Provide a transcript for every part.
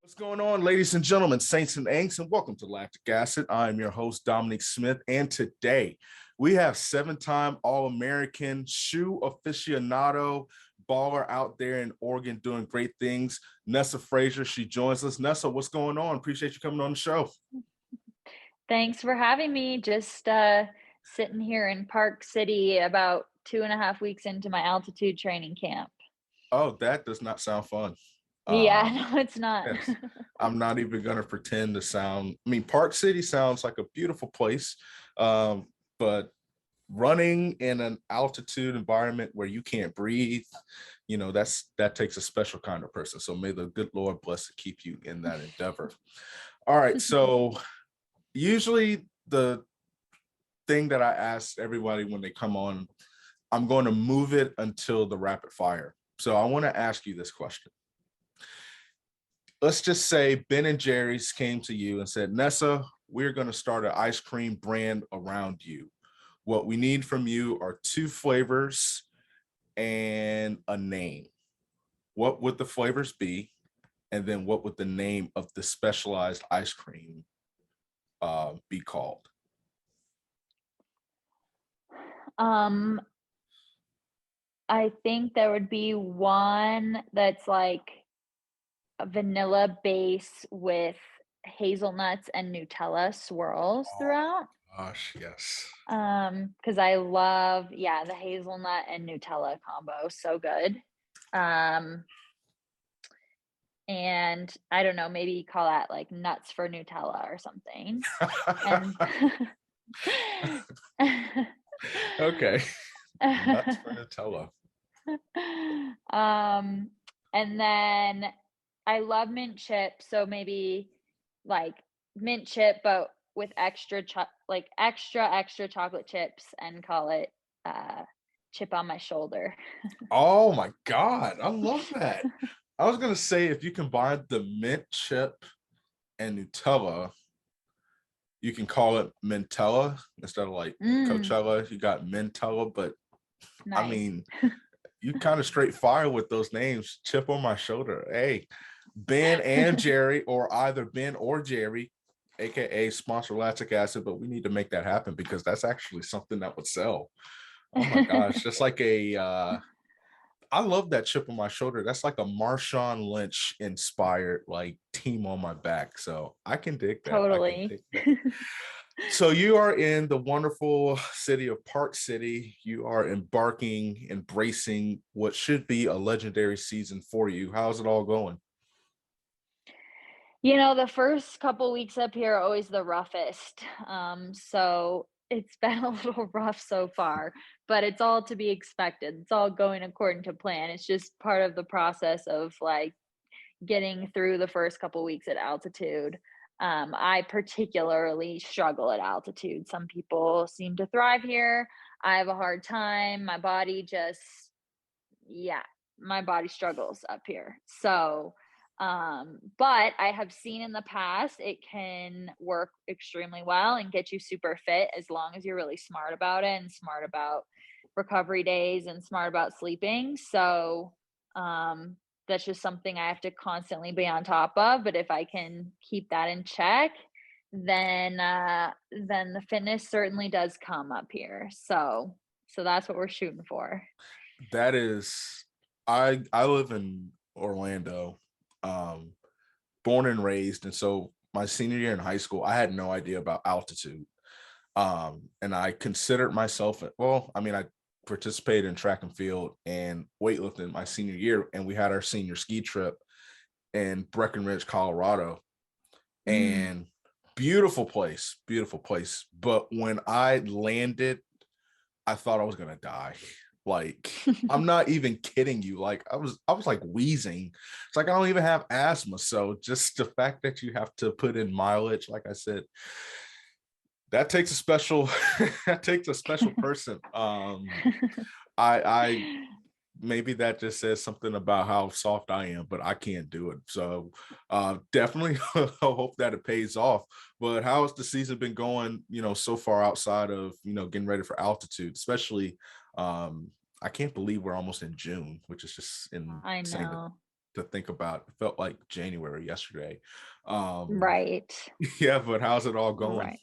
What's going on, ladies and gentlemen, saints and ain'ts, and welcome to Lactic Acid. I'm your host, Dominique Smith, and today we have seven-time All-American shoe aficionado baller out there in Oregon doing great things, Vanessa Fraser. She joins us. Nessa, what's going on? Appreciate you coming on the show. Thanks for having me. Just sitting here in Park City about 2.5 weeks into my altitude training camp. Oh, that does not sound fun. Yeah, no, it's not. Yes. I'm not even going to pretend to sound. I mean, Park City sounds like a beautiful place, but running in an altitude environment where you can't breathe, that takes a special kind of person. So may the good Lord bless and keep you in that endeavor. All right. So usually the thing that I ask everybody when they come on, I'm going to move it until the rapid fire. So I want to ask you this question. Let's just say Ben and Jerry's came to you and said, Nessa, we're going to start an ice cream brand around you. What we need from you are 2 flavors and a name. What would the flavors be? And then what would the name of the specialized ice cream be called? I think there would be one that's like a vanilla base with hazelnuts and Nutella swirls throughout. Gosh, yes. Because I love, the hazelnut and Nutella combo. So good. And I don't know, maybe call that like nuts for Nutella or something. And Okay. Nuts for Nutella. And then I love mint chip, so maybe like mint chip, but with extra chocolate chips, and call it chip on my shoulder. Oh my God, I love that. I was gonna say if you combine the mint chip and Nutella, you can call it Mentella instead of like Coachella. You got Mentella, but Nice. I mean, you kind of straight fire with those names. Chip on my shoulder. Hey, Ben and Jerry, or either Ben or Jerry, aka sponsor Lactic Acid, but we need to make that happen because that's actually something that would sell. Oh my gosh, just like I love that chip on my shoulder. That's like a Marshawn Lynch inspired like team on my back. So I can dig that. Totally. So you are in the wonderful city of Park City. You are embracing what should be a legendary season for you. How's it all going? The first couple weeks up here are always the roughest. So it's been a little rough so far, but it's all to be expected. It's all going according to plan. It's just part of the process of like getting through the first couple weeks at altitude. I particularly struggle at altitude. Some people seem to thrive here. I have a hard time. My body struggles up here. So, but I have seen in the past it can work extremely well and get you super fit as long as you're really smart about it and smart about recovery days and smart about sleeping. So, that's just something I have to constantly be on top of. But if I can keep that in check, then the fitness certainly does come up here. So that's what we're shooting for. That is, I live in Orlando, born and raised, and so my senior year in high school, I had no idea about altitude. And I considered myself, well, I mean, I participated in track and field and weightlifting my senior year, and we had our senior ski trip in Breckenridge, Colorado, and beautiful place. But when I landed, I thought I was gonna die. Like, I'm not even kidding you. Like, I was like wheezing. It's like I don't even have asthma. So just the fact that you have to put in mileage, like I said, that takes a special person. I maybe that just says something about how soft I am, but I can't do it. So definitely hope that it pays off. But how has the season been going, so far outside of, getting ready for altitude, especially I can't believe we're almost in June, which is just insane. I know. to think about. It felt like January yesterday. Right. Yeah, but how's it all going? Right.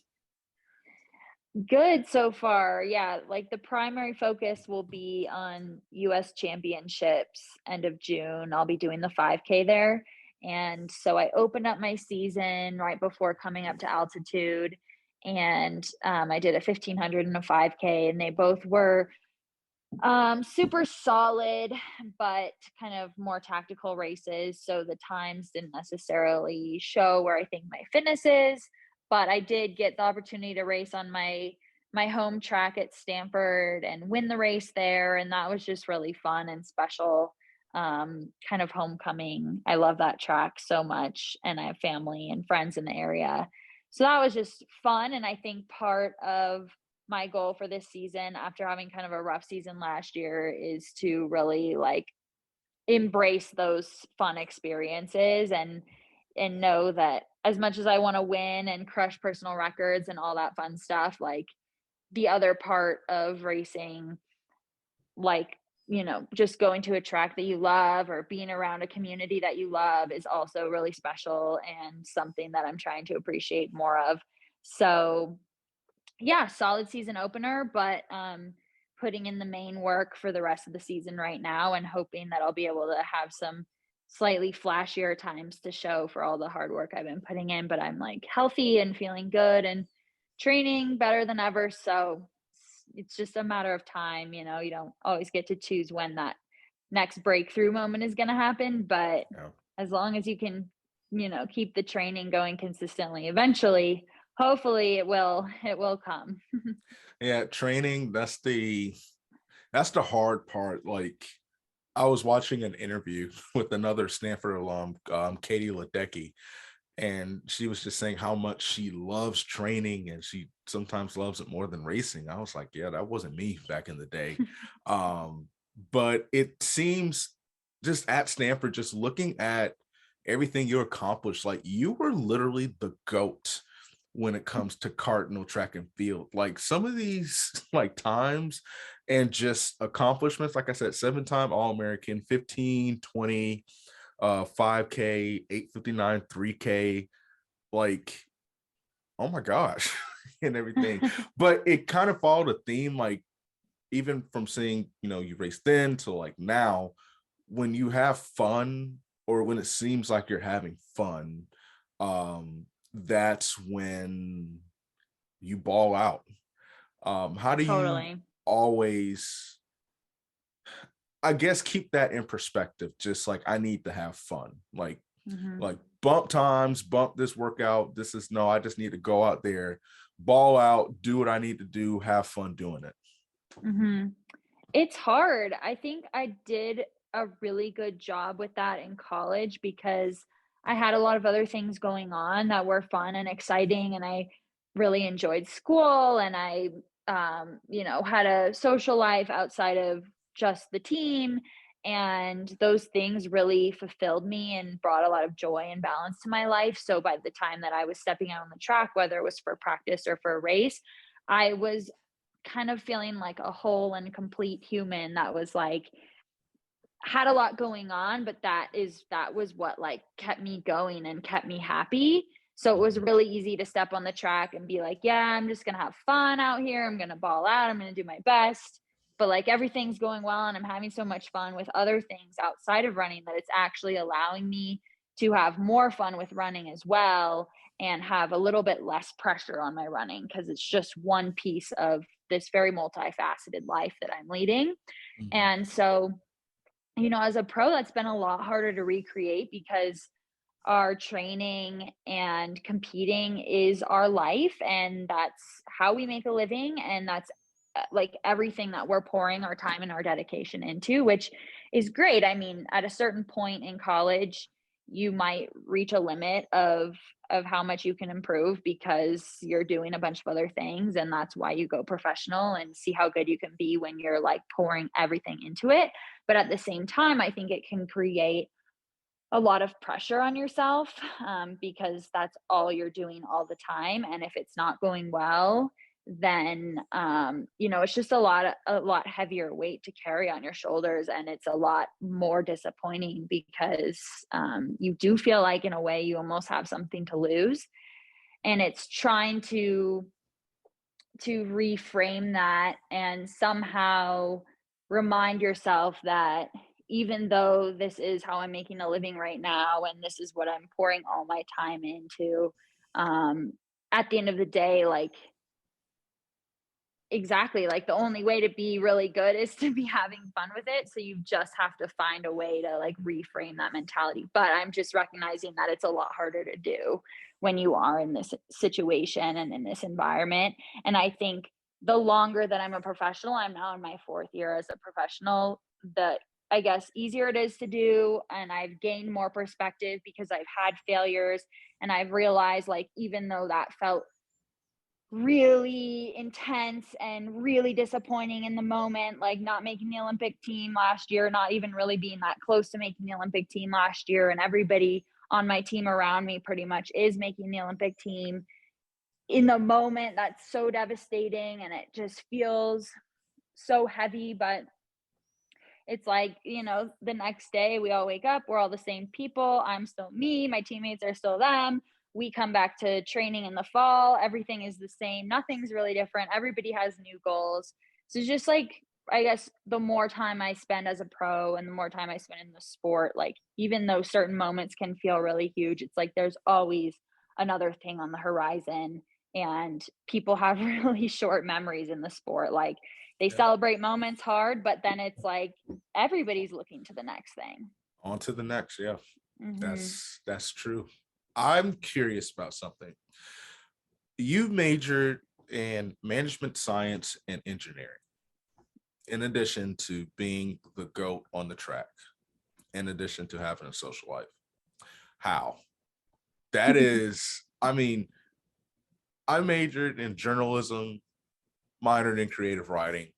Good so far. Yeah, like the primary focus will be on US championships end of June. I'll be doing the 5K there. And so I opened up my season right before coming up to altitude. And I did a 1500 and a 5K, and they both were super solid, but kind of more tactical races. So the times didn't necessarily show where I think my fitness is, but I did get the opportunity to race on my home track at Stanford and win the race there, and that was just really fun and special. Kind of homecoming. I love that track so much, and I have family and friends in the area. So that was just fun, and I think part of my goal for this season, after having kind of a rough season last year, is to really like embrace those fun experiences and know that as much as I want to win and crush personal records and all that fun stuff, like the other part of racing, like, just going to a track that you love or being around a community that you love is also really special and something that I'm trying to appreciate more of. So yeah, solid season opener, but putting in the main work for the rest of the season right now and hoping that I'll be able to have some slightly flashier times to show for all the hard work I've been putting in. But I'm like healthy and feeling good and training better than ever. So it's just a matter of time. You don't always get to choose when that next breakthrough moment is going to happen. But Yeah. as long as you can, keep the training going consistently, eventually, hopefully it will come. Yeah, training, that's the hard part. Like I was watching an interview with another Stanford alum, Katie Ledecky, and she was just saying how much she loves training and she sometimes loves it more than racing. I was like, yeah, that wasn't me back in the day. But it seems just at Stanford, just looking at everything you accomplished, like you were literally the GOAT when it comes to cardinal track and field. Like some of these like times and just accomplishments, like I said, 7-time All-American, 15, 20, 5K, 8:59, 3K, like, oh my gosh, and everything. But it kind of followed a theme, like even from seeing, you race then to like now, when you have fun or when it seems like you're having fun, that's when you ball out. How do you Totally. always, I guess, keep that in perspective? Just like I need to have fun, Hmm. like bump times, bump this workout. This is no, I just need to go out there, ball out, do what I need to do, have fun doing it. Hmm. It's hard. I think I did a really good job with that in college because I had a lot of other things going on that were fun and exciting, and I really enjoyed school, and I had a social life outside of just the team, and those things really fulfilled me and brought a lot of joy and balance to my life. So by the time that I was stepping out on the track, whether it was for practice or for a race, I was kind of feeling like a whole and complete human that was like had a lot going on, but that was what like kept me going and kept me happy. So it was Mhm. really easy to step on the track and be like, yeah, I'm just going to have fun out here. I'm going to ball out. I'm going to do my best. But like everything's going well and I'm having so much fun with other things outside of running that it's actually allowing me to have more fun with running as well and have a little bit less pressure on my running because it's just one piece of this very multifaceted life that I'm leading. Mhm. And so as a pro, that's been a lot harder to recreate because our training and competing is our life, and that's how we make a living. And that's like everything that we're pouring our time and our dedication into, which is great. I mean, at a certain point in college, you might reach a limit of how much you can improve because you're doing a bunch of other things, and that's why you go professional and see how good you can be when you're like pouring everything into it. But at the same time, I think it can create a lot of pressure on yourself because that's all you're doing all the time. And if it's not going well, then it's just a lot heavier weight to carry on your shoulders, and it's a lot more disappointing because you do feel like, in a way, you almost have something to lose. And it's trying to reframe that and somehow remind yourself that even though this is how I'm making a living right now and this is what I'm pouring all my time into, um, at the end of the day, like, exactly, like, the only way to be really good is to be having fun with it, so you just have to find a way to, like, reframe that mentality. But I'm just recognizing that it's a lot harder to do when you are in this situation and in this environment. And I think the longer that I'm a professional, I'm now in my 4th year as a professional, the, I guess, easier it is to do, and I've gained more perspective because I've had failures, and I've realized, like, even though that felt really intense and really disappointing in the moment, like not making the Olympic team last year, not even really being that close to making the Olympic team last year. And everybody on my team around me pretty much is making the Olympic team. In the moment, that's so devastating and it just feels so heavy. But it's like, the next day we all wake up, we're all the same people. I'm still me, my teammates are still them. We come back to training in the fall, everything is the same, nothing's really different. Everybody has new goals. So just like, I guess the more time I spend as a pro and the more time I spend in the sport, like, even though certain moments can feel really huge, it's like there's always another thing on the horizon. And people have really short memories in the sport. Like, they Yeah. celebrate moments hard, but then it's like everybody's looking to the next thing. On to the next. Yeah, Hmm. that's true. I'm curious about something. You majored in management science and engineering, in addition to being the GOAT on the track, in addition to having a social life. How? That is, I mean, I majored in journalism, minored in creative writing,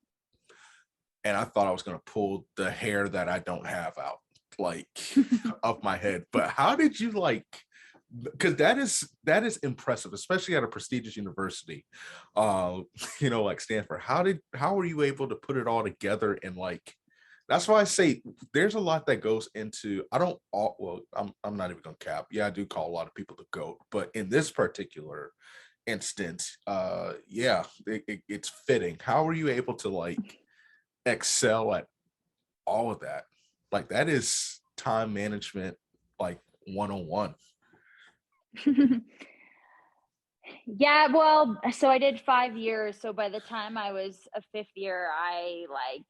and I thought I was going to pull the hair that I don't have out, like, of my head. But how did you, like, because that is impressive, especially at a prestigious university, uh like Stanford. How were you able to put it all together? And, like, that's why I say there's a lot that goes into, I don't all well I'm not even gonna cap. Yeah, I do call a lot of people the GOAT, but in this particular instance, yeah, it's fitting. How were you able to, like, excel at all of that? Like, that is time management, like, 101. Yeah, well, so I did 5 years. So by the time I was a fifth year, I like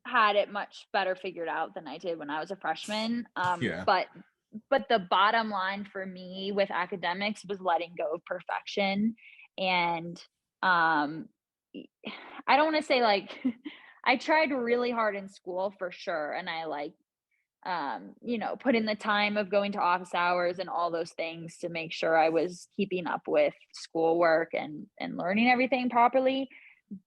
had it much better figured out than I did when I was a freshman. Yeah. But the bottom line for me with academics was letting go of perfection. And um I don't want to say like I tried really hard in school for sure, and I like put in the time of going to office hours and all those things to make sure I was keeping up with schoolwork and learning everything properly.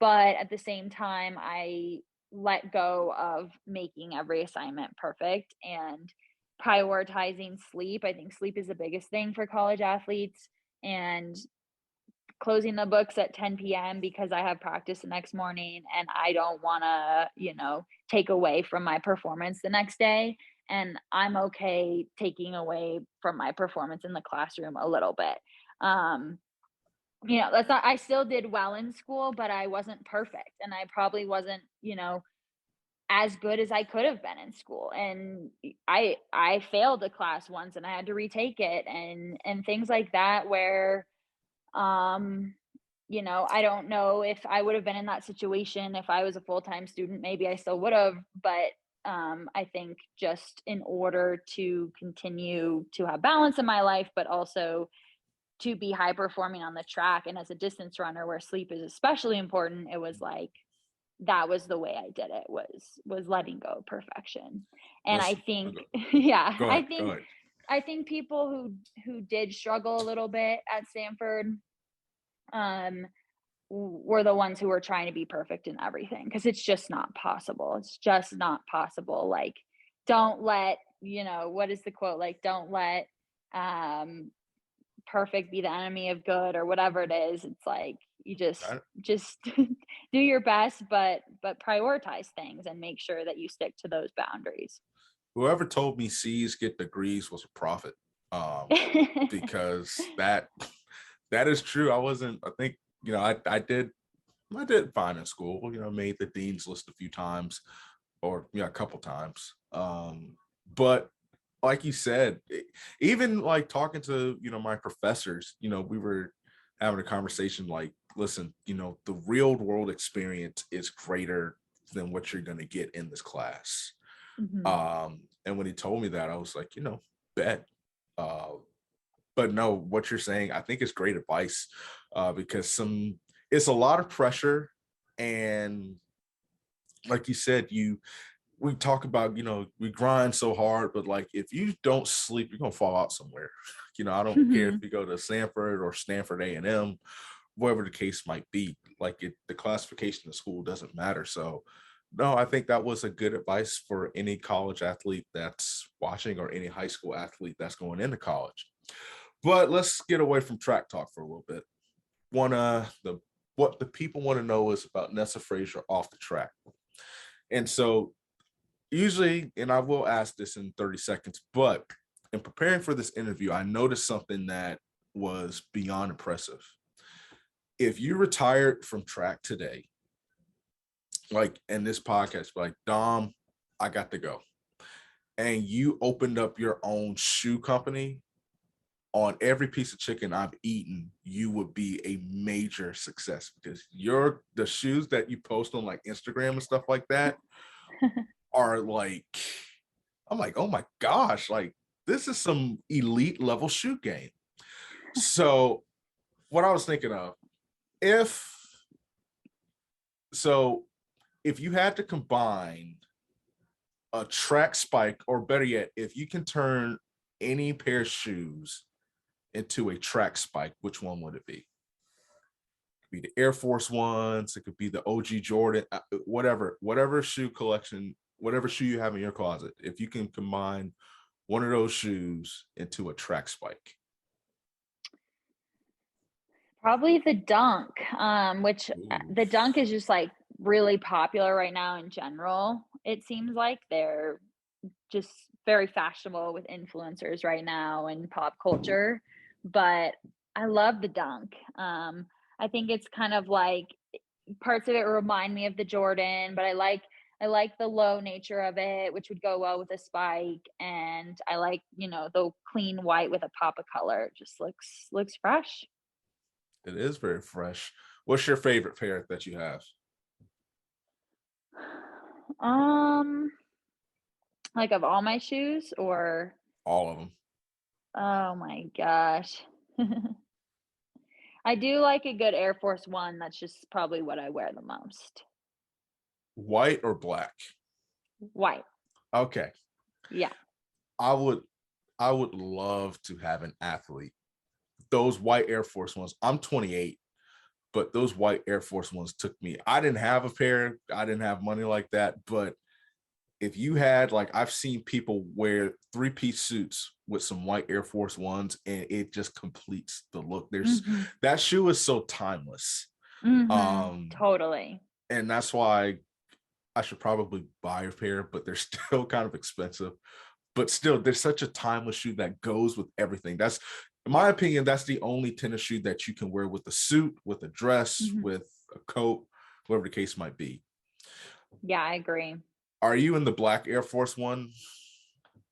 But at the same time, I let go of making every assignment perfect and prioritizing sleep. I think sleep is the biggest thing for college athletes, and closing the books at 10 p.m. because I have practice the next morning and I don't want to, take away from my performance the next day. And I'm okay taking away from my performance in the classroom a little bit. Um, that's not, I still did well in school, but I wasn't perfect. And I probably wasn't, as good as I could have been in school. And I failed a class once and I had to retake it and things like that where um, I don't know if I would have been in that situation if I was a full-time student. Maybe I still would have, but I think just in order to continue to have balance in my life, but also to be high performing on the track and as a distance runner where sleep is especially important, it was like that was the way I did it was letting go of perfection. And I Let's think yeah, go ahead. Go ahead. I think people who did struggle a little bit at Stanford um were the ones who were trying to be perfect in everything, because it's just not possible. It's just not possible. Like, don't let, what is the quote? Like, don't let perfect be the enemy of good, or whatever it is. It's like, You just I- just do your best, but prioritize things and make sure that you stick to those boundaries. Whoever told me C's get degrees was a prophet. Because that is true. I think, I did fine in school, made the dean's list a few times or, a couple times. But like you said, even like talking to, my professors, we were having a conversation like, listen, the real world experience is greater than what you're going to get in this class. Mhm. And when he told me that, I was like, bet. But no, what you're saying, I think is great advice, because it's a lot of pressure. And like you said, we talk about, we grind so hard, but like, if you don't sleep, you're going to fall out somewhere. I don't care if Mhm. you go to Sanford or Stanford A&M, whatever the case might be, like the classification of school doesn't matter. So no, I think that was a good advice for any college athlete that's watching or any high school athlete that's going into college. But let's get away from track talk for a little bit. What the people want to know is about Vanessa Fraser off the track. And so usually, and I will ask this in 30 seconds, but in preparing for this interview, I noticed something that was beyond impressive. If you retired from track today, like in this podcast, like, Dom, I got to go, and you opened up your own shoe company, on every piece of chicken I've eaten, you would be a major success, because the shoes that you post on like Instagram and stuff like that are like, I'm like, oh my gosh, like this is some elite level shoe game. So what I was thinking of, if so, if you had to combine a track spike, or better yet, if you can turn any pair of shoes into a track spike, which one would it be? It could be the Air Force Ones, it could be the OG Jordan, whatever shoe collection, whatever shoe you have in your closet. If you can combine one of those shoes into a track spike. Probably the Dunk, which Ooh. the Dunk is just like really popular right now in general. It seems like they're just very fashionable with influencers right now and pop culture. But I love the Dunk. I think it's kind of like parts of it remind me of the Jordan, but I like the low nature of it, which would go well with a spike. And I like, the clean white with a pop of color. It just looks fresh. It is very fresh. What's your favorite pair that you have? Um, like of all my shoes or All of them. oh my gosh. I do like a good Air Force One. That's just probably what I wear the most. White or black? White. Okay. Yeah. I would I would love to have an athlete. Those white Air Force Ones. I'm 28, but those white Air Force Ones took me. I didn't have a pair. I didn't have money like that. But if you had, like, I've seen people wear three-piece suits with some white Air Force Ones, and it just completes the look. Mhm. That shoe is so timeless. Mhm. Um, Totally. and that's why I should probably buy a pair, but they're still kind of expensive. But still, there's such a timeless shoe that goes with everything. That's, in my Yeah. opinion, that's the only tennis shoe that you can wear with a suit, with a dress, Mhm. with a coat, whatever the case might be. Yeah, I agree. Are you in the black Air Force One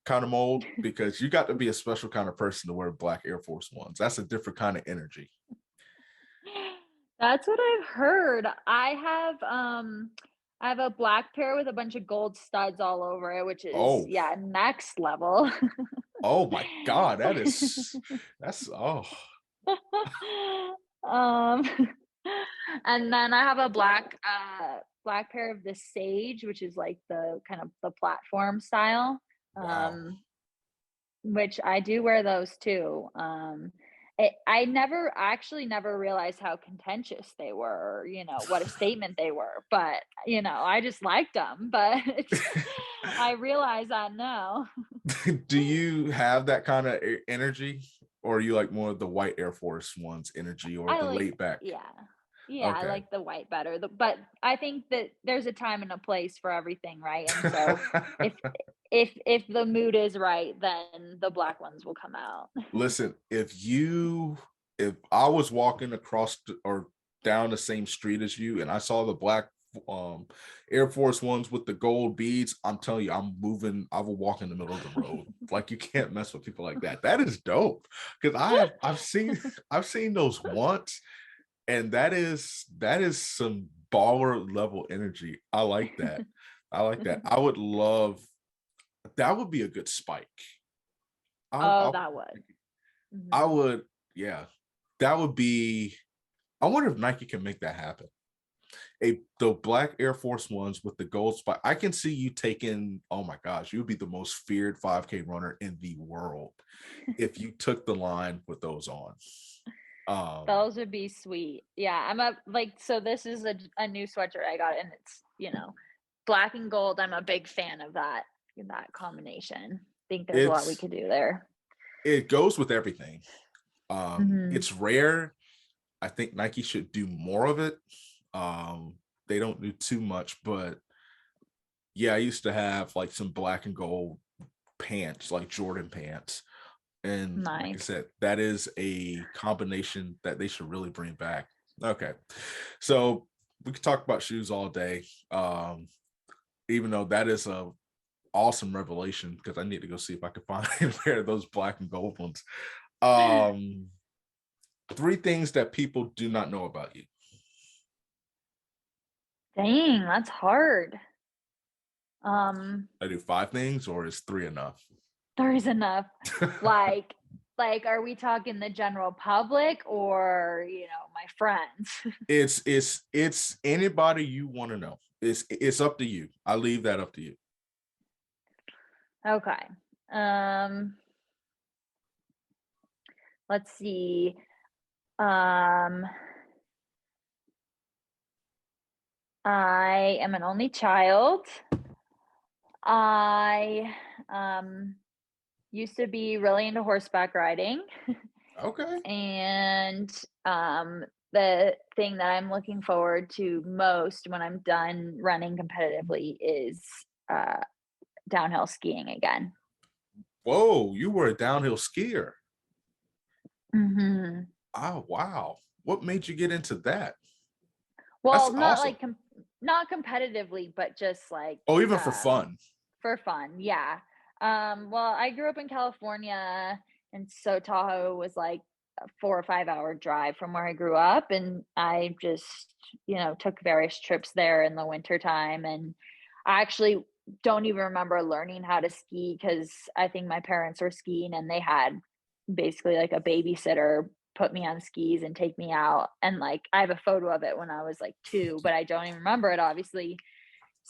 kind of mold? Because you got to be a special kind of person to wear black Air Force Ones. That's a different kind of energy. That's what I've heard. I have a black pair with a bunch of gold studs all over it, which is, Oh, yeah, next level. oh my God, that's oh. Um, and then I have a black pair of the Sage, which is like the kind of the platform style. Wow. Um, which I do wear those too. I never realized how contentious they were, or, what a statement they were. But, I just liked them. But I realize that now. Do you have that kind of energy, or are you like more of the white Air Force Ones energy, or I the like, laid back? yeah. Yeah, I Okay. like the white better. But I think that there's a time and a place for everything, right? And so if if the mood is right, then the black ones will come out. Listen, if I was walking across or down the same street as you and I saw the black um Air Force Ones with the gold beads, I'm telling you, I will walk in the middle of the road. Like, you can't mess with people like that. That is dope. Because I've seen those once, and that is some baller level energy. I like that. I like that. That would be a good spike. Oh, I that would. I Mhm. would, yeah, that would be. I wonder if Nike can make that happen. The black Air Force Ones with the gold spike. I can see you taking. Oh my gosh, you would be the most feared 5K runner in the world if you took the line with those on. Um, Those would be sweet. Yeah, I'm a like so this is a new sweatshirt I got and it's, black and gold. I'm a big fan of that combination. Think there's a lot we it's could do there. it goes with everything. Mhm. It's rare. I think Nike should do more of it. They don't do too much, but yeah, I used to have like some black and gold pants, like Jordan pants. And like I Nice. said, that is a combination that they should really bring back. Okay. So we could talk about shoes all day. Even though that is a awesome revelation, because I need to go see if I can find a pair of those black and gold ones. Um, Three things that people do not know about you. Dang, that's hard. Um, I do five things, or is three enough? there's enough. Like are we talking the general public or, my friends? It's anybody you want to know. It's up to you. I leave that up to you. Okay. Um, let's see. Um, I am an only child. I used to be really into horseback riding, Okay. and the thing that I'm looking forward to most when I'm done running competitively is uh, downhill skiing again. Whoa, you were a downhill skier. Hmm. Oh, wow. What made you get into that? That's Well, not awesome. like not competitively, but just like Oh, even for fun. for fun. Yeah. Well, I grew up in California, and so Tahoe was like a 4 or 5 hour drive from where I grew up, and I just, took various trips there in the wintertime. And I actually don't even remember learning how to ski because I think my parents were skiing and they had basically like a babysitter put me on skis and take me out. And like I have a photo of it when I was like 2, but I don't even remember it obviously.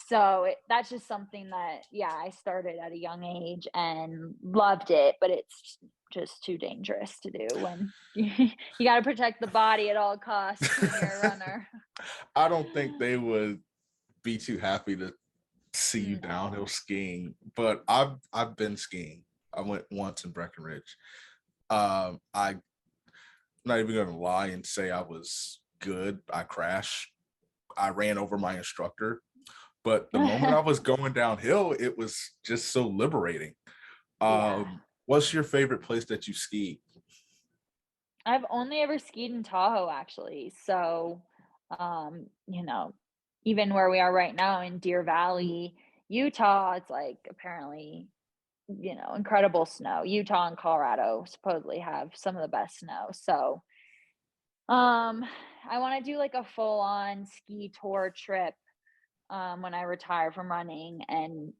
So that's just something that, yeah, I started at a young age and loved it, but it's just too dangerous to do when you got to protect the body at all costs when you're a runner. I don't think they would be too happy to see you downhill No. skiing, but I've been skiing. I went once in Breckenridge. I'm not even gonna lie and say I was good. I crashed. I ran over my instructor. But the moment I was going downhill, it was just so liberating. Yeah. What's your favorite place that you ski? I've only ever skied in Tahoe actually. So, um, you know, even where we are right now in Deer Valley, Utah, it's like apparently, incredible snow. Utah and Colorado supposedly have some of the best snow. So, um, I want to do like a full on ski tour trip when I retire from running. And,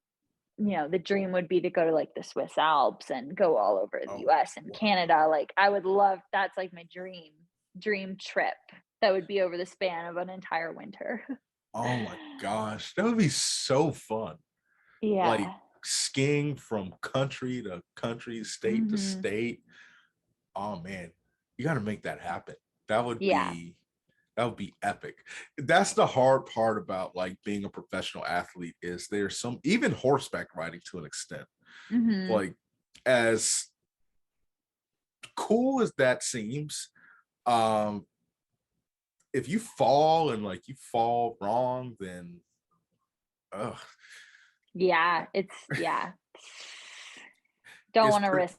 the dream would be to go to like the Swiss Alps and go all over the Oh, US and wow. Canada. Like I would love that's like my dream trip that would be over the span of an entire winter. Oh my gosh, that would be so fun. Like Yeah. skiing from country to country, state to Hmm. state. Oh man, you got to make that happen. That would Yeah. be that would be epic. That's the hard part about like being a professional athlete is there's some even horseback riding to an extent. Hmm. Like as cool as that seems, um, if you fall and like you fall wrong, then Yeah, don't it's want to pretty.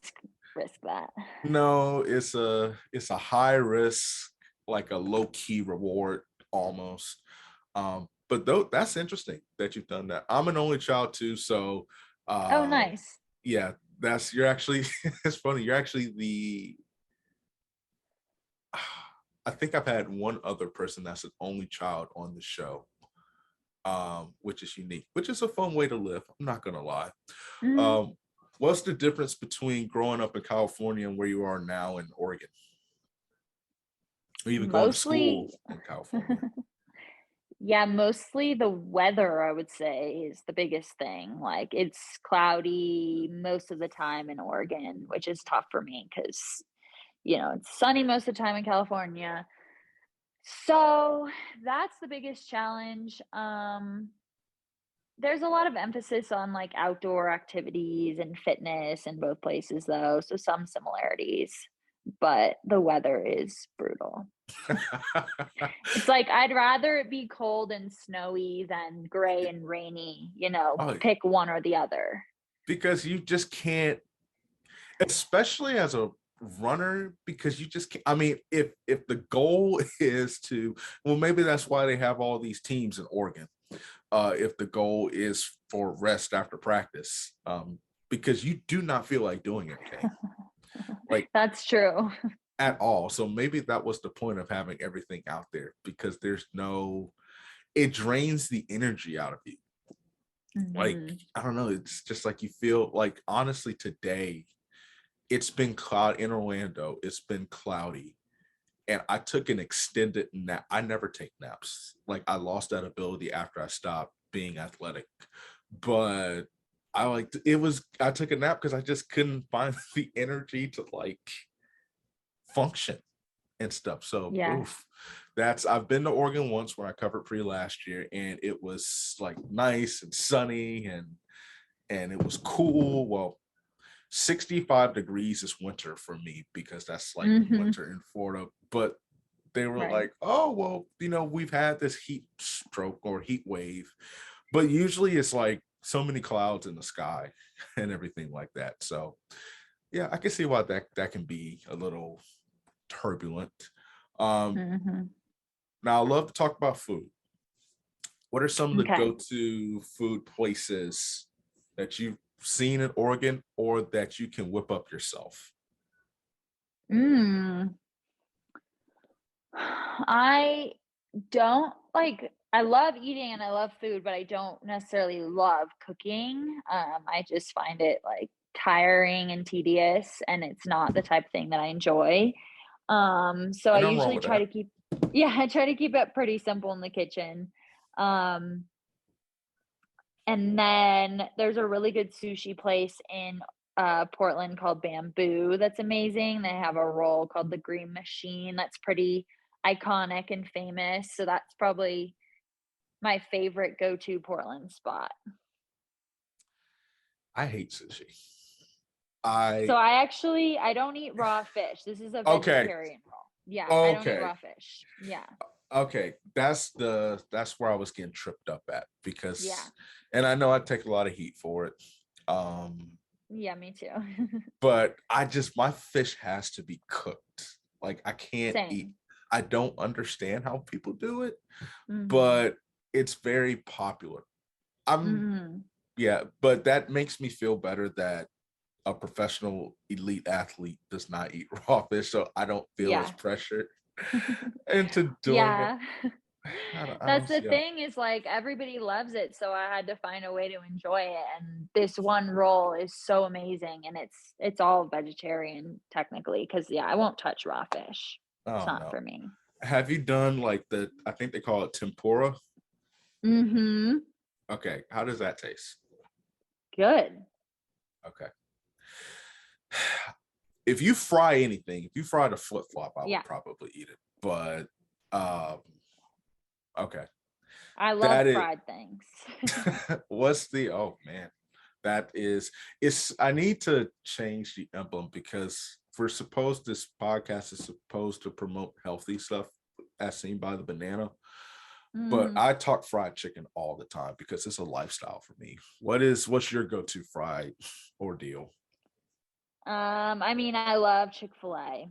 risk that. No, it's a high risk, like a low key reward almost. But though that's interesting that you've done that. I'm an only child too, so Oh, uh, nice. yeah, that's you're actually it's funny. You're actually the I think I've had one other person that's an only child on the show, which is unique, which is a fun way to live. I'm not gonna lie. Mhm. Um, what's the difference between growing up in California and where you are now in Oregon, or even going to school Mostly, in California? yeah, mostly the weather, I would say, is the biggest thing. Like, it's cloudy most of the time in Oregon, which is tough for me because, it's sunny most of the time in California. So that's the biggest challenge. There's a lot of emphasis on like outdoor activities and fitness in both places, though. So some similarities, but the weather is brutal. It's like I'd rather it be cold and snowy than gray and rainy, Oh, pick one or the other. because you just can't, especially as a runner, because you just can't. I mean, if the goal is to, well, maybe that's why they have all these teams in Oregon. If the goal is for rest after practice, because you do not feel like doing anything, like That's true. at all. So maybe that was the point of having everything out there, because there's no, it drains the energy out of you. Like, Hmm. I don't know, it's just like you feel like, honestly, today it's been cloud in Orlando, it's been cloudy, and I took an extended nap. I never take naps. Like, I lost that ability after I stopped being athletic. But I took a nap because I just couldn't find the energy to like function and stuff. So Yeah. oof. That's I've been to Oregon once when I covered pre last year, and it was like nice and sunny, and it was cool. Well, 65 degrees is winter for me, because that's like Hmm. winter in Florida. But they were Right. like, oh, well, we've had this heat stroke or heat wave, but usually it's like so many clouds in the sky and everything like that. So yeah, I can see why that can be a little turbulent. Um, Hmm. Now I love to talk about food. What are some of the Okay. go-to food places that you've seen in Oregon or that you can whip up yourself? Mm. I don't like I love eating and I love food, but I don't necessarily love cooking. I just find it like tiring and tedious, and it's not the type of thing that I enjoy. So I And I'm wrong usually with try that. to keep yeah, I try to keep it pretty simple in the kitchen. Um, and then there's a really good sushi place in Portland called Bamboo that's amazing. They have a roll called the Green Machine that's pretty iconic and famous. So that's probably my favorite go-to Portland spot. I hate sushi. So I I don't eat raw fish. This is a Okay. vegetarian roll. Yeah, I don't eat Okay. raw fish. Yeah. Okay. That's where I was getting tripped up at, Yeah. because, and I know I take a lot of heat for it. Um, Yeah, me too. but my fish has to be cooked. Like, I can't eat. Same. I don't understand how people do it, Mhm. but it's very popular. I'm Mhm. Yeah, but that makes me feel better that a professional elite athlete does not eat raw fish, so I don't feel as Yeah. pressured into doing it. Yeah. I That's don't the see how. thing is like everybody loves it, so I had to find a way to enjoy it. And this one roll is so amazing, and it's all vegetarian technically because yeah, I won't touch raw fish. It's Oh not no. for me. Have you done like I think they call it tempura? Mm-hmm. Okay, how does that taste? Good. Okay. If you fry anything, if you fried a flip flop, I would Yeah. probably eat it. But um, okay, I love that is fried things. what's the oh man, that is it's. I need to change the emblem, because this podcast is supposed to promote healthy stuff. as seen by the banana. But Mm. I talk fried chicken all the time because it's a lifestyle for me. What's your go-to fried ordeal? I mean, I love Chick-fil-A.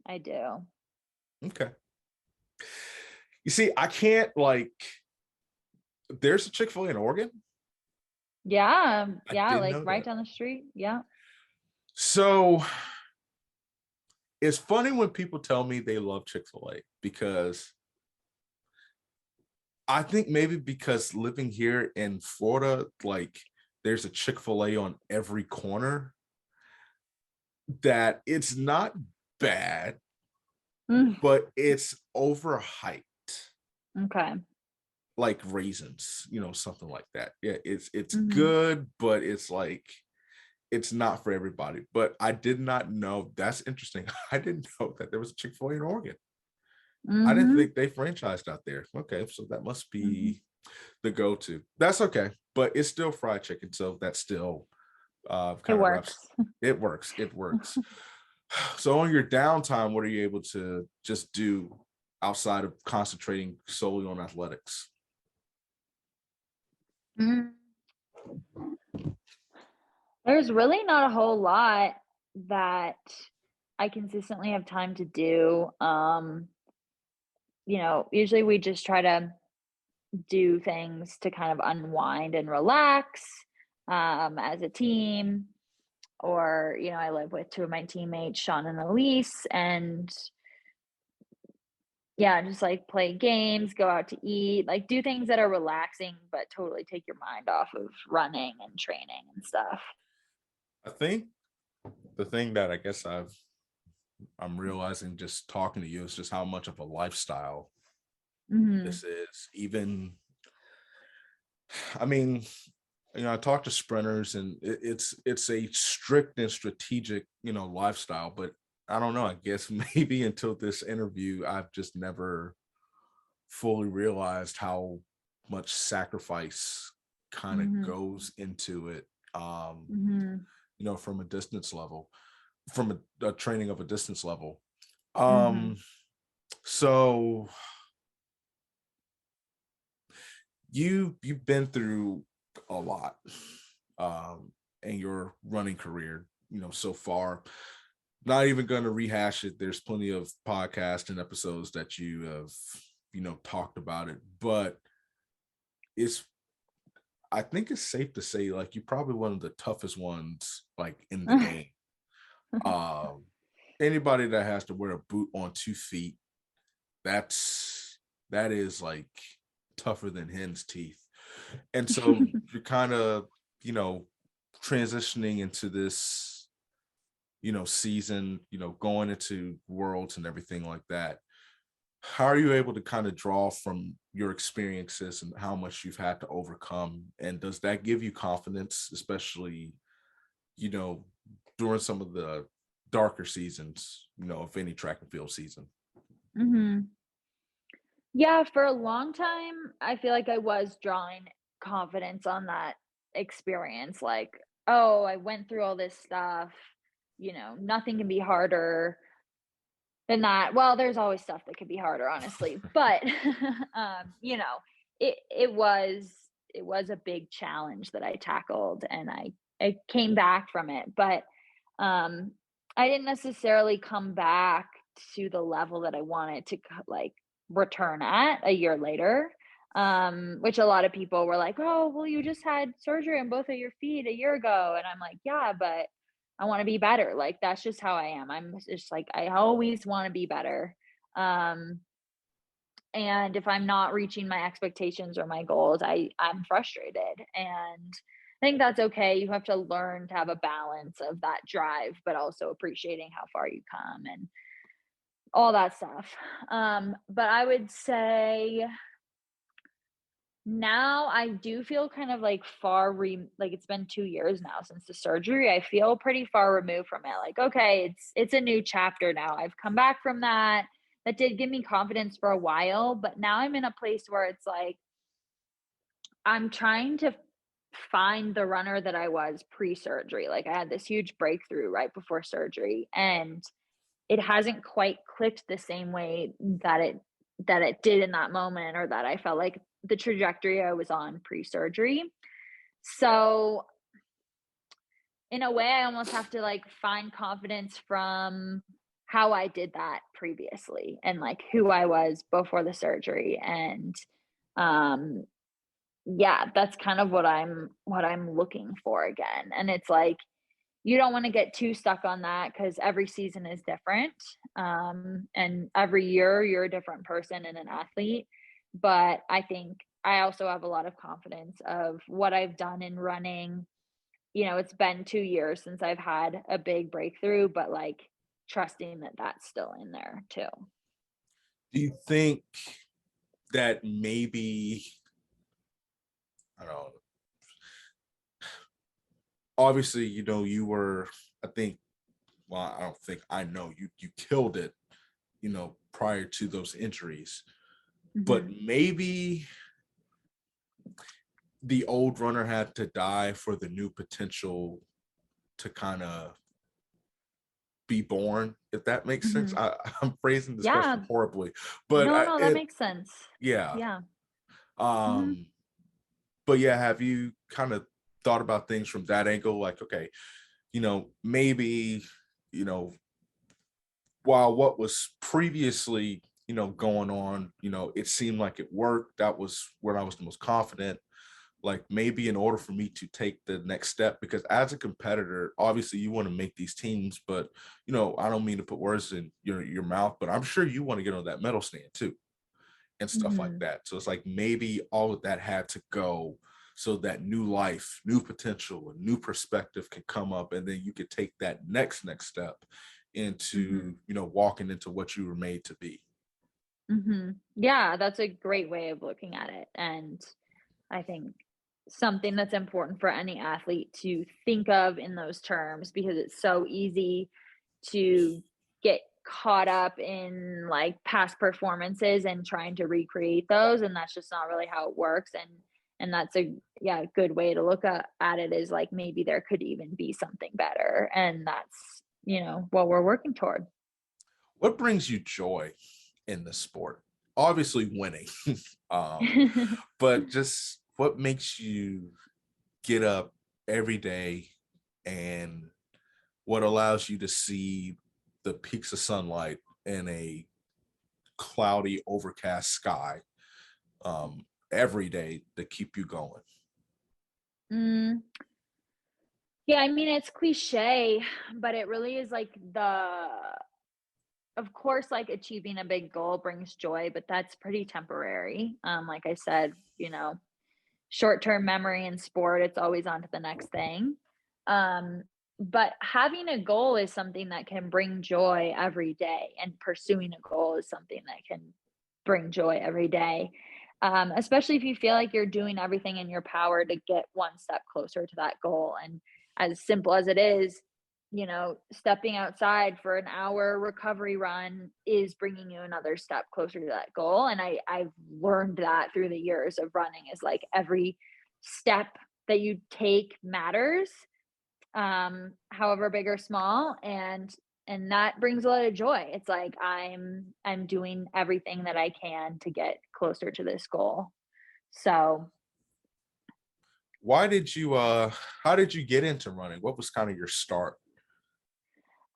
I do. Okay. You see, I can't like. There's a Chick-fil-A in Oregon. Yeah, I yeah, didn't like know right that. down the street. Yeah. So it's funny when people tell me they love Chick-fil-A because I think maybe because living here in Florida, like there's a Chick-fil-A on every corner, that it's not bad, Mm, but it's overhyped. okay. Like raisins, something like that. Yeah, it's Mhm. good, but it's like it's not for everybody. But I did not know. That's interesting. I didn't know that there was a Chick-fil-A in Oregon. I didn't Mhm. think they franchised out there. Okay, so that must Mhm. be the go-to. That's okay, but it's still fried chicken, so that's still It kind of reps. works. It works. It works. So on your downtime, what are you able to just do outside of concentrating solely on athletics? Mm. There's really not a whole lot that I consistently have time to do. Usually we just try to do things to kind of unwind and relax as a team. Or, I live with two of my teammates, Sean and Elise, and yeah, just like play games, go out to eat, like do things that are relaxing, but totally take your mind off of running and training and stuff. I think the thing that I guess I'm realizing just talking to you is just how much of a lifestyle Hmm. this is. Even, I mean, I talk to sprinters, and it's a strict and strategic, lifestyle. But I don't know. I guess maybe until this interview, I've just never fully realized how much sacrifice kind of Hmm. goes into it. Um, Hmm. from a distance level, from a training of a distance level. Hmm. Um, so you've been through a lot in your running career, so far. Not even going to rehash it. There's plenty of podcasts and episodes that you have, talked about it, but it's I think it's safe to say like you're probably one of the toughest ones like in the game. Um Anybody that has to wear a boot on 2 feet, that is like tougher than hen's teeth. And so you're kind of, you know, transitioning into this, season, going into worlds and everything like that. How are you able to kind of draw from your experiences and how much you've had to overcome? And does that give you confidence, especially, you know, during some of the darker seasons, of any track and field season? Hmm. Yeah, for a long time, I feel like I was drawing confidence on that experience. Like, oh, I went through all this stuff, nothing can be harder than that. Well, there's always stuff that could be harder, honestly. But um, you know, it was a big challenge that I tackled, and I came back from it. But um I didn't necessarily come back to the level that I wanted to like return at a year later. Which a lot of people were like, "Oh, well, you just had surgery on both of your feet a year ago." And I'm like, "Yeah, but I want to be better." Like that's just how I am. I'm just like I always want to be better. Um and if I'm not reaching my expectations or my goals, I'm frustrated. And I think that's okay. You have to learn to have a balance of that drive, but also appreciating how far you come and all that stuff. But I would say now I do feel kind of like like it's been 2 years now since the surgery. I feel pretty far removed from it. Like, okay, it's a new chapter now. I've come back from that. That did give me confidence for a while, but now I'm in a place where it's like I'm trying to find the runner that I was pre-surgery. Like I had this huge breakthrough right before surgery, and it hasn't quite clicked the same way that it that it did in that moment, or that I felt like the trajectory I was on pre-surgery. So in a way, I almost have to like find confidence from how I did that previously and like who I was before the surgery. And um yeah, that's kind of what I'm looking for again. And it's like you don't want to get too stuck on that because every season is different. And every year you're a different person and an athlete. But I think I also have a lot of confidence of what I've done in running. It's been 2 years since I've had a big breakthrough, but like trusting that that's still in there too. Do you think that maybe, I don't know, obviously, you were, I think, well, I don't think, I know you killed it, prior to those injuries, but Hmm. maybe the old runner had to die for the new potential to kind of be born, if that makes sense. Hmm. I'm phrasing this question Yeah. horribly, but No, no, that makes sense. yeah. Yeah. Hmm. Um, but yeah, have you kind of thought about things from that angle? Like, okay, maybe, you know, while what was previously, going on, it seemed like it worked. That was where I was the most confident. Like maybe in order for me to take the next step, because as a competitor, obviously you want to make these teams, but I don't mean to put words in your mouth, but I'm sure you want to get on that medal stand too and stuff like Hmm. that. So it's like maybe all of that had to go so that new life, new potential, a new perspective can come up, and then you could take that next step Hmm. into, walking into what you were made to be. Hmm. Yeah, that's a great way of looking at it. And I think something that's important for any athlete to think of in those terms, because it's so easy to get caught up in like past performances and trying to recreate those, and that's just not really how it works. And that's a, yeah, good way to look at it, is like maybe there could even be something better, and that's what we're working toward. What brings you joy in the sport? Obviously winning. um, but just what makes you get up every day, and what allows you to see the peaks of sunlight in a cloudy, overcast sky, um, every day to keep you going? Mm, yeah, I mean, it's cliche, but it really is like of course, like achieving a big goal brings joy, but that's pretty temporary. Like I said, short-term memory in sport, it's always on to the next thing. Um, but having a goal is something that can bring joy every day, and pursuing a goal is something that can bring joy every day. Especially if you feel like you're doing everything in your power to get one step closer to that goal. And as simple as it is, stepping outside for an hour recovery run is bringing you another step closer to that goal. And I've learned that through the years of running, is like every step that you take matters, however big or small. And that brings a lot of joy. It's like I'm doing everything that I can to get closer to this goal. So Why did you how did you get into running? What was kind of your start?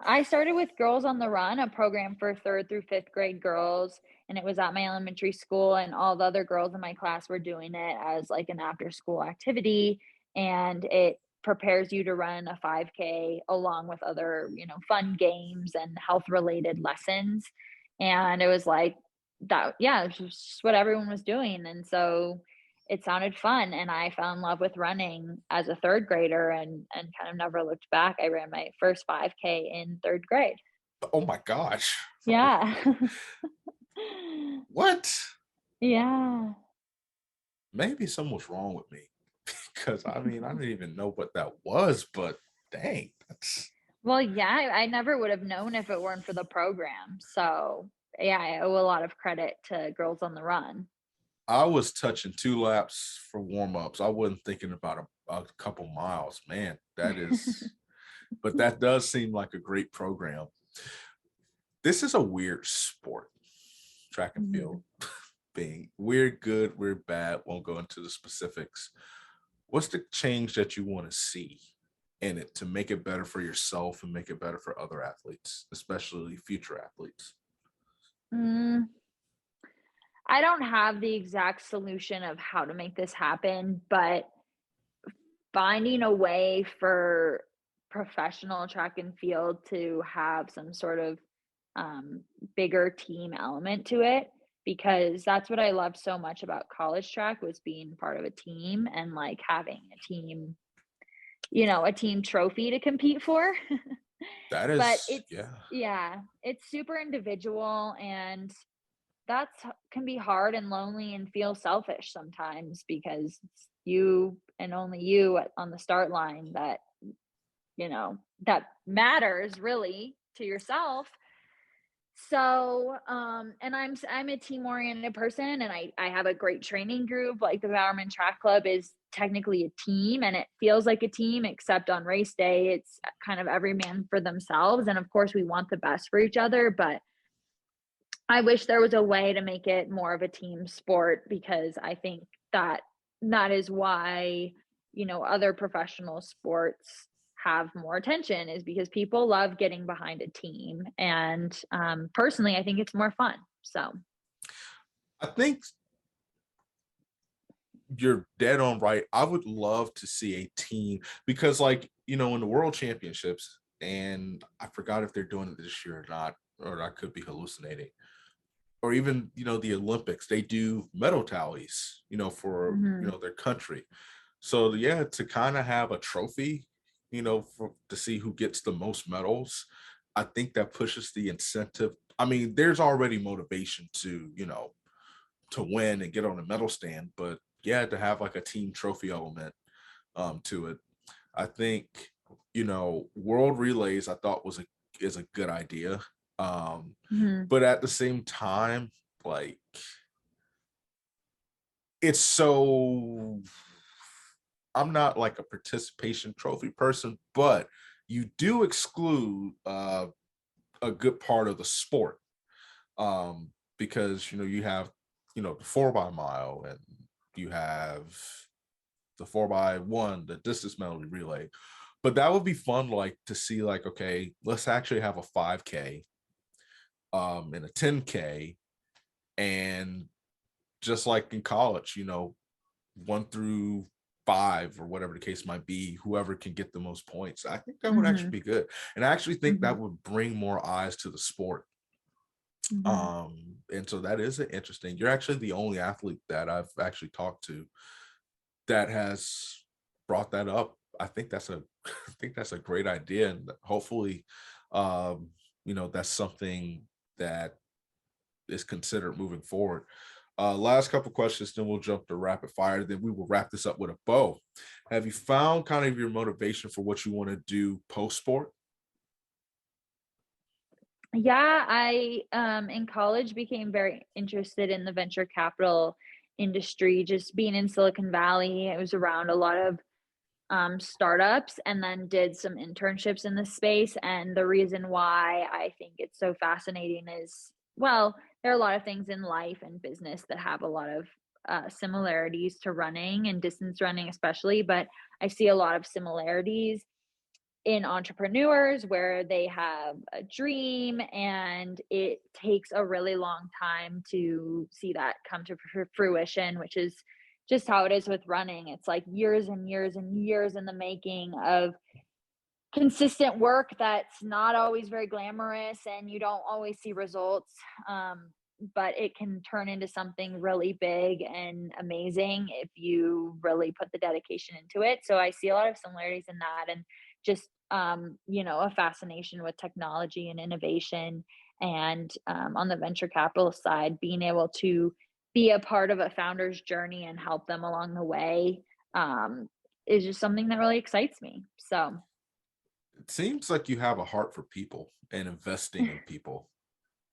I started with Girls on the Run, a program for third through fifth grade girls, and it was at my elementary school, and all the other girls in my class were doing it as like an after school activity. And it prepares you to run a 5K along with other, fun games and health related lessons. And it was like that, yeah, it was just what everyone was doing. And so it sounded fun, and I fell in love with running as a third grader, and kind of never looked back. I ran my first 5K in third grade. Oh my gosh. Yeah. What? Yeah. Maybe something's wrong with me, because I mean, I didn't even know what that was, but dang, that's, Well, yeah, I never would have known if it weren't for the program. So, yeah, I owe a lot of credit to Girls on the Run. I was touching 2 laps for warm-ups. I wasn't thinking about a couple miles. Man, that is, but that does seem like a great program. This is a weird sport. track and field being we're good, we're bad, won't go into the specifics. What's the change that you want to see in it to make it better for yourself and make it better for other athletes, especially future athletes? Mm, I don't have the exact solution of how to make this happen, but finding a way for professional track and field to have some sort of bigger team element to it, because that's what I loved so much about college track was being part of a team and like having a team, a team trophy to compete for. That But is, yeah. yeah, it's super individual, and that's can be hard and lonely and feel selfish sometimes because it's you and only you on the start line that matters really to yourself. So, and I'm a team oriented person, and I have a great training group. Like the Bowerman Track Club is technically a team, and it feels like a team, except on race day, it's kind of every man for themselves. And of course, we want the best for each other, but I wish there was a way to make it more of a team sport, because I think that is why, other professional sports have more attention, is because people love getting behind a team. And personally, I think it's more fun. So, I think you're dead on right. I would love to see a team because, like, in the world championships, and I forgot if they're doing it this year or not, or I could be hallucinating, or even, the Olympics, they do medal tallies, for, their country. So, yeah, to kind of have a trophy, to see who gets the most medals, I think that pushes the incentive. I mean, there's already motivation to win and get on a medal stand, but yeah, to have like a team trophy element to it. I think, world relays I thought is a good idea. mhm. But at the same time, like it's so I'm not like a participation trophy person, but you do exclude a good part of the sport, because you have the 4 by mile, and you have the 4 by 1, the distance medley relay. But that would be fun, like to see, like, okay, let's actually have a 5K, and a 10K, and just like in college, 1 through 5 or whatever the case might be, whoever can get the most points. I think that would actually Mhm. be good, and I actually think that Mhm. would bring more eyes to the sport. Mhm. And so that is interesting. You're actually the only athlete that I've actually talked to that has brought that up. I think that's a I think that's a great idea, and hopefully, that's something that is considered moving forward. Last couple questions, then we'll jump to rapid fire. Then we will wrap this up with a bow. Have you found kind of your motivation for what you want to do post sport? Yeah, I in college became very interested in the venture capital industry. Just being in Silicon Valley, I was around a lot of startups, and then did some internships in the space. And the reason why I think it's so fascinating is, well, there are a lot of things in life and business that have a lot of similarities to running and distance running, especially. But I see a lot of similarities in entrepreneurs where they have a dream and it takes a really long time to see that come to fruition, which is just how it is with running. It's like years and years and years in the making of consistent work that's not always very glamorous, and you don't always see results. But it can turn into something really big and amazing if you really put the dedication into it. So I see a lot of similarities in that, and just a fascination with technology and innovation. And on the venture capital side, being able to be a part of a founder's journey and help them along the way is just something that really excites me. So It seems like you have a heart for people and investing in people,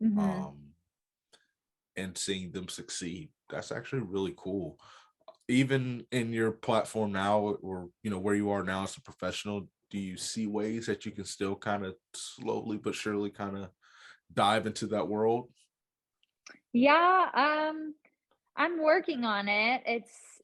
mhm. um, and seeing them succeed. That's actually really cool. Even in your platform now, or where you are now as a professional, do you see ways that you can still kind of slowly but surely kind of dive into that world? Yeah, I'm working on it.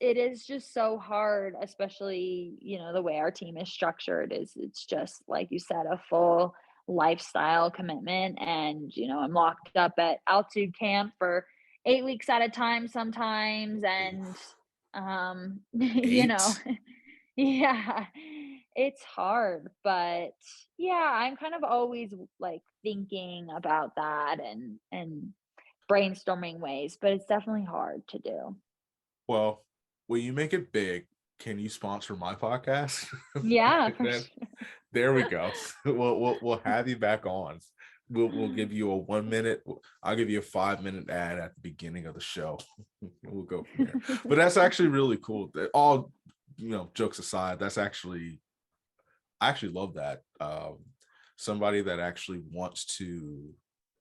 It is just so hard, especially, the way our team is structured is it's just like you said, a full lifestyle commitment. And, I'm locked up at altitude camp for 8 weeks at a time sometimes. And Oof. you know, 8? yeah, it's hard, but yeah, I'm kind of always like thinking about that and brainstorming ways, but it's definitely hard to do. Well, when you make it big, can you sponsor my podcast? Yeah, for Then sure. there we go. We'll have you back on. We'll give you a 1 minute. I'll give you a 5 minute ad at the beginning of the show. We'll go from there. But that's actually really cool. All jokes aside, I actually love that. Somebody that actually wants to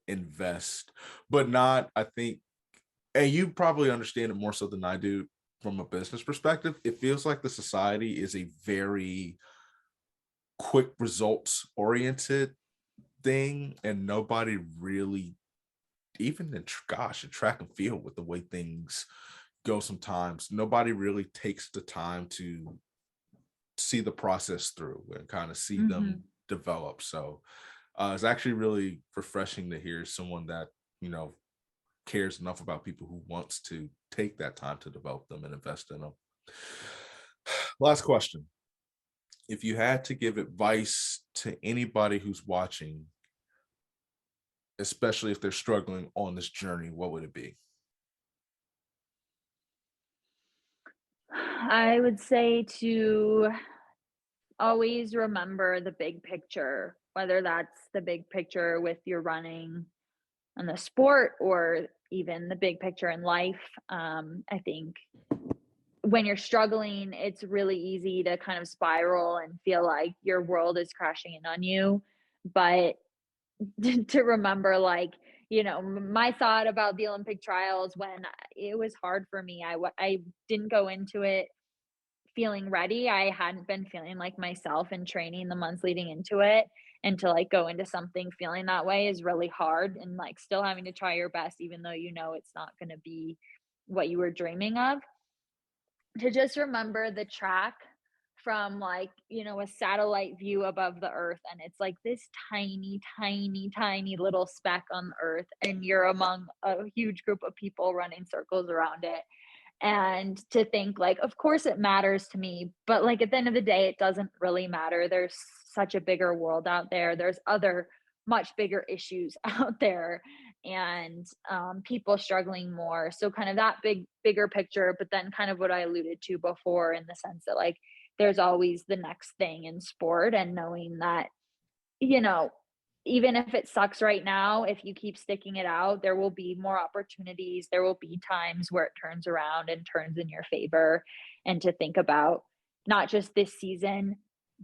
invest, but not, I think, and you probably understand it more so than I do from a business perspective. It feels like the society is a very quick results oriented thing, and nobody really, even in track and field, with the way things go sometimes, nobody really takes the time to see the process through and kind of see them Mhm. develop. So it's actually really refreshing to hear someone that cares enough about people, who wants to take that time to develop them and invest in them. Last question. If you had to give advice to anybody who's watching, especially if they're struggling on this journey, what would it be? I would say to always remember the big picture, whether that's the big picture with your running and the sport or even the big picture in life. I think when you're struggling, it's really easy to kind of spiral and feel like your world is crashing in on you. But to remember, like, my thought about the Olympic trials when it was hard for me, I didn't go into it feeling ready. I hadn't been feeling like myself in training the months leading into it. And to like go into something feeling that way is really hard, and like still having to try your best, even though it's not going to be what you were dreaming of. To just remember the track from like, a satellite view above the earth, and it's like this tiny, tiny, tiny little speck on the earth, and you're among a huge group of people running circles around it. And to think like, of course it matters to me, but like at the end of the day it doesn't really matter. There's such a bigger world out there. There's other much bigger issues out there, and people struggling more. So kind of that bigger picture, but then kind of what I alluded to before, in the sense that like there's always the next thing in sport, and knowing that, you know, even if it sucks right now, if you keep sticking it out, there will be more opportunities. There will be times where it turns around and turns in your favor. And to think about not just this season,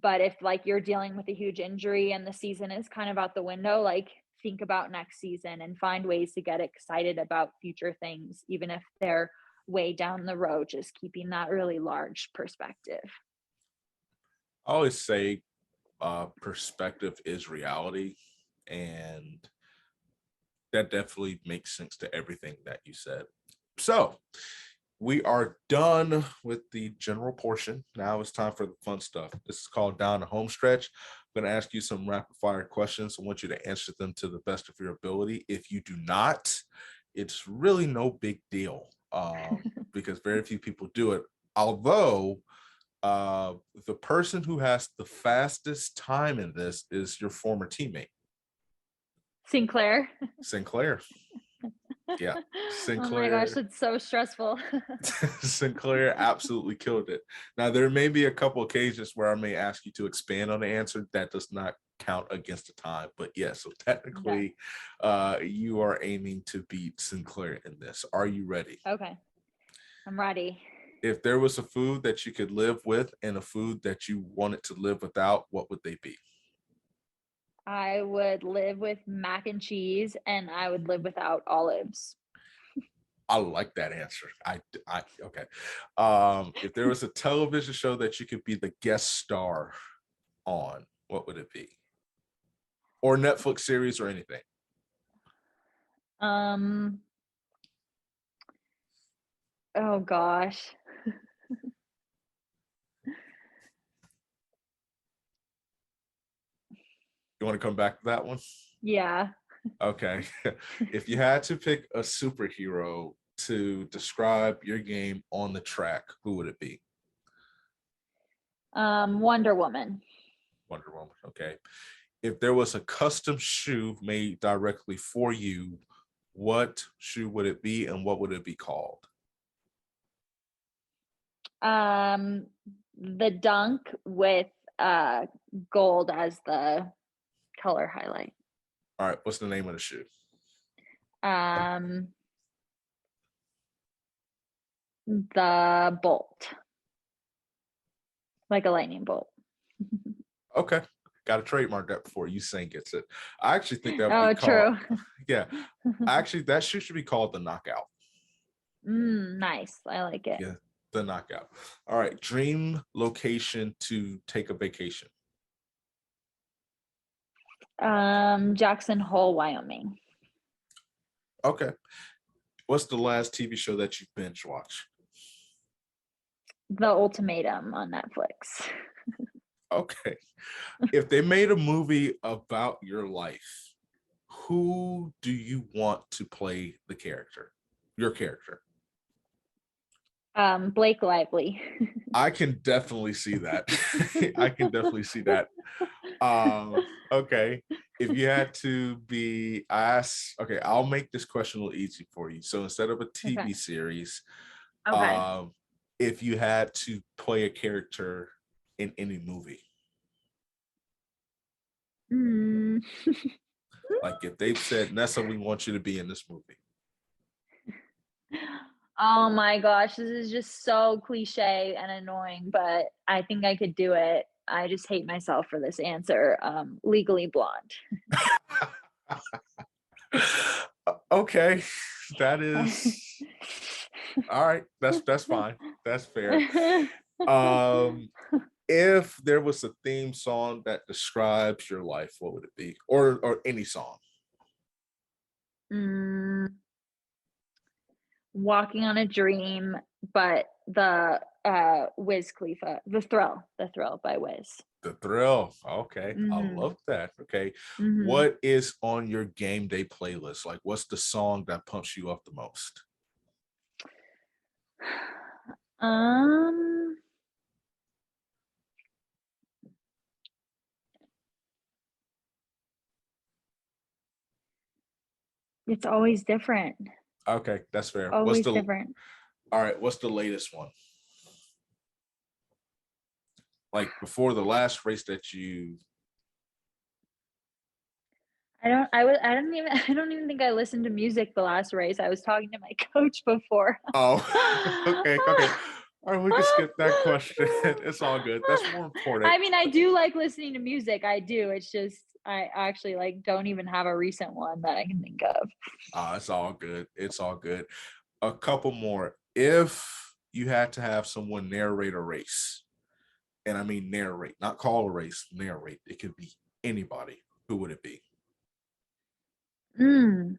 but if like you're dealing with a huge injury and the season is kind of out the window, like think about next season and find ways to get excited about future things, even if they're way down the road, just keeping that really large perspective. I always say perspective is reality, and that definitely makes sense to everything that you said. So we are done with the general portion. Now it's time for the fun stuff. This is called Down the Home Stretch. I'm going to ask you some rapid fire questions. I want you to answer them to the best of your ability. If you do not, it's really no big deal, because very few people do it. Although the person who has the fastest time in this is your former teammate, Sinclair. Sinclair. Yeah, Oh my gosh, Sinclair. it's so stressful. Sinclair absolutely killed it. Now, there may be a couple occasions where I may ask you to expand on the answer. That does not count against the time. But yeah, so Okay. technically, you are aiming to beat Sinclair in this. Are you ready? Okay. I'm ready. If there was a food that you could live with and a food that you wanted to live without, what would they be? I would live with mac and cheese, and I would live without olives. I like that answer. Okay. If there was a television show that you could be the guest star on, what would it be? Or Netflix series or anything? Um, Oh gosh. You want to come back to that one? Yeah. Okay. If you had to pick a superhero to describe your game on the track, who would it be? Wonder Woman. Wonder Woman. Okay. If there was a custom shoe made directly for you, what shoe would it be and what would it be called? Um, the Dunk with gold as the color highlight. All right. What's the name of the shoe? Um, the Bolt, like a lightning bolt. Okay. Got to trademark that before you saying gets it. I actually think that would be Oh, called, true. yeah. Actually, that shoe should be called the Knockout. Nice. I like it. Yeah, the Knockout. All right. Dream location to take a vacation. Jackson Hole, Wyoming. Okay. What's the last TV show that you binge watched? The Ultimatum on Netflix. Okay. If they made a movie about your life, who do you want to play the character? Your character. Blake Lively. I can definitely see that. I can definitely see that. Okay. If you had to be asked, okay, I'll make this question a little easy for you. So instead of a Okay. TV series, Okay. if you had to play a character in any movie, Mm. like if they've said, Nessa, we want you to be in this movie. Oh my gosh, this is just so cliche and annoying, but I think I could do it. I just hate myself for this answer. Legally Blonde. Okay, that is all right. That's fine. That's fair. Um, if there was a theme song that describes your life, what would it be? Or any song? mm, Walking on a Dream, but the Wiz Khalifa, the Thrill by Wiz. The Thrill. Okay, I Hmm. love that. Okay, Hmm. what is on your game day playlist? Like, what's the song that pumps you up the most? Um, it's always different. Okay, that's fair. What's Always the different. all right? What's the latest one? Like before the last race that you I don't even I don't even think I listened to music the last race. I was talking to my coach before. Oh, okay, okay. All right, we can skip that question. It's all good. That's more important. I mean, I do like listening to music. I do. It's just I actually like don't even have a recent one that I can think of. It's all good. It's all good. A couple more. If you had to have someone narrate a race, and I mean narrate, not call a race, narrate. It could be anybody. Who would it be? Mm,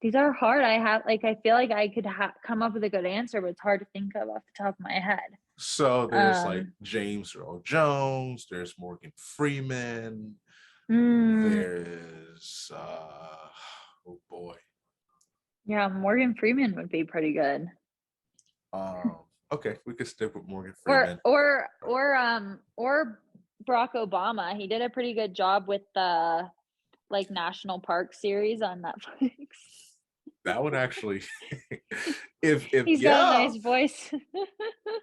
these are hard. I feel like I could come up with a good answer, but it's hard to think of off the top of my head. So there's like Um, James Earl Jones, there's Morgan Freeman, mm, there's oh boy. yeah, Morgan Freeman would be pretty good. Um, okay, we could stick with Morgan Or Freeman. or or or Barack Obama. He did a pretty good job with the like national park series on Netflix. That would actually if He's got a yeah, nice voice.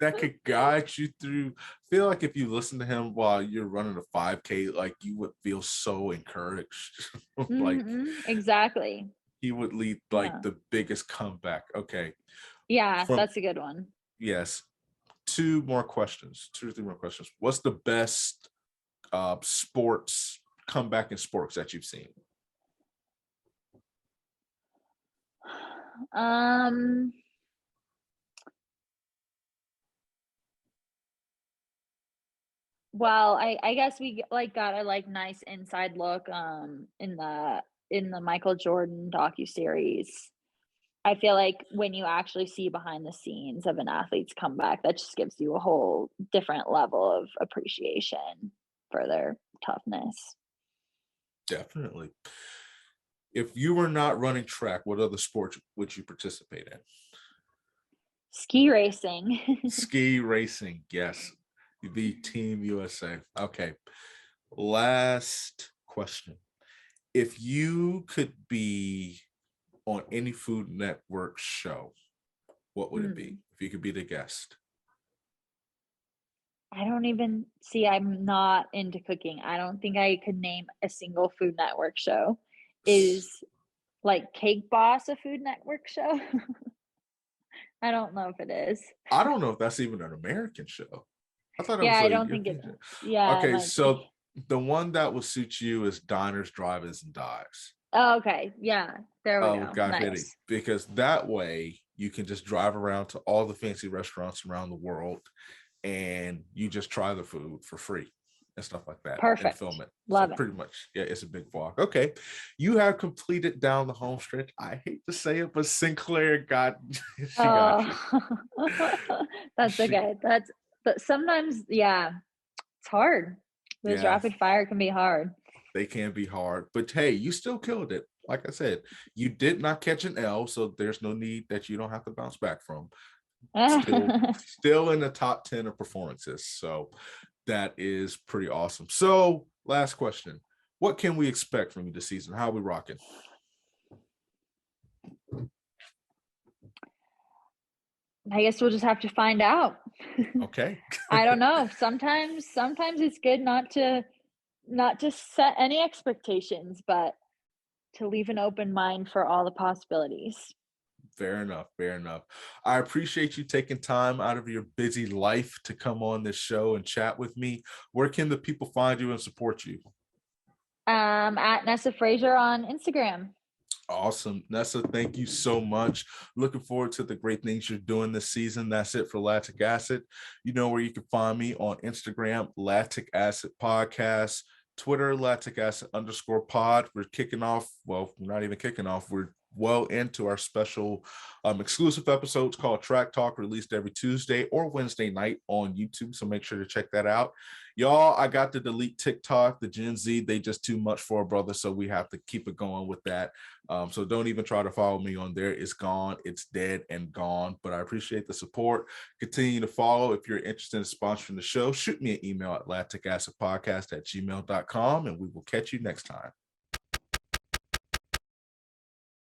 that could guide you through. Feel like if you listen to him while you're running a 5K, like you would feel so encouraged. Like Exactly. he would lead like Yeah. the biggest comeback. Okay. Yeah, From that's a good one. yes. Two more questions. Two or three more questions. What's the best sports comeback in sports that you've seen? Um, well, I guess we like got a like nice inside look in the in the Michael Jordan docuseries, I feel like when you actually see behind the scenes of an athlete's comeback, that just gives you a whole different level of appreciation for their toughness. Definitely. If you were not running track, what other sports would you participate in? Ski racing. Ski racing, yes. You'd be Team USA. Okay. Last question. If you could be on any Food Network show, what would it be? If you could be the guest? I don't even see, I'm not into cooking. I don't think I could name a single Food Network show. Is like Cake Boss a Food Network show? I don't know if it is. I don't know if that's even an American show. I thought it Yeah, was I a don't think it European is. show. Yeah, it Okay, might be. so the one that will suit you is Diners, Drive-Ins, and Dives. Oh, okay. Yeah, there we Oh, go. God, Fitty. Nice. Because that way you can just drive around to all the fancy restaurants around the world and you just try the food for free and stuff like that and Perfect. film it. So Love it. pretty much, yeah, it's a big vlog. Okay. You have completed down the home stretch. I hate to say it, but Sinclair got she got you. Oh, that's She okay. But sometimes, yeah, it's hard. Those yeah, rapid fire can be hard. they can be hard, but hey, you still killed it. Like I said, you did not catch an L, so there's no need that you don't have to bounce back from. Still in the top 10 of performances. So that is pretty awesome. So last question. What can we expect from you this season? How are we rocking? I guess we'll just have to find out. Okay. I don't know. Sometimes it's good not to set any expectations, but to leave an open mind for all the possibilities. Fair enough. Fair enough. I appreciate you taking time out of your busy life to come on this show and chat with me. Where can the people find you and support you? At Vanessa Fraser on Instagram. Awesome. Nessa, thank you so much. Looking forward to the great things you're doing this season. That's it for Lactic Acid. You know where you can find me on Instagram, Lactic Acid Podcast, Twitter, Lactic Acid _pod. We're kicking off. Well, we're not even kicking off. We're well into our special exclusive episodes called Track Talk, released every Tuesday or Wednesday night on YouTube. So make sure to check that out. Y'all, I got to delete TikTok. The Gen Z, they just too much for a brother. So we have to keep it going with that. So don't even try to follow me on there. It's gone. It's dead and gone. But I appreciate the support. Continue to follow. If you're interested in sponsoring the show, shoot me an email at lacticacidpodcast@gmail.com, and we will catch you next time.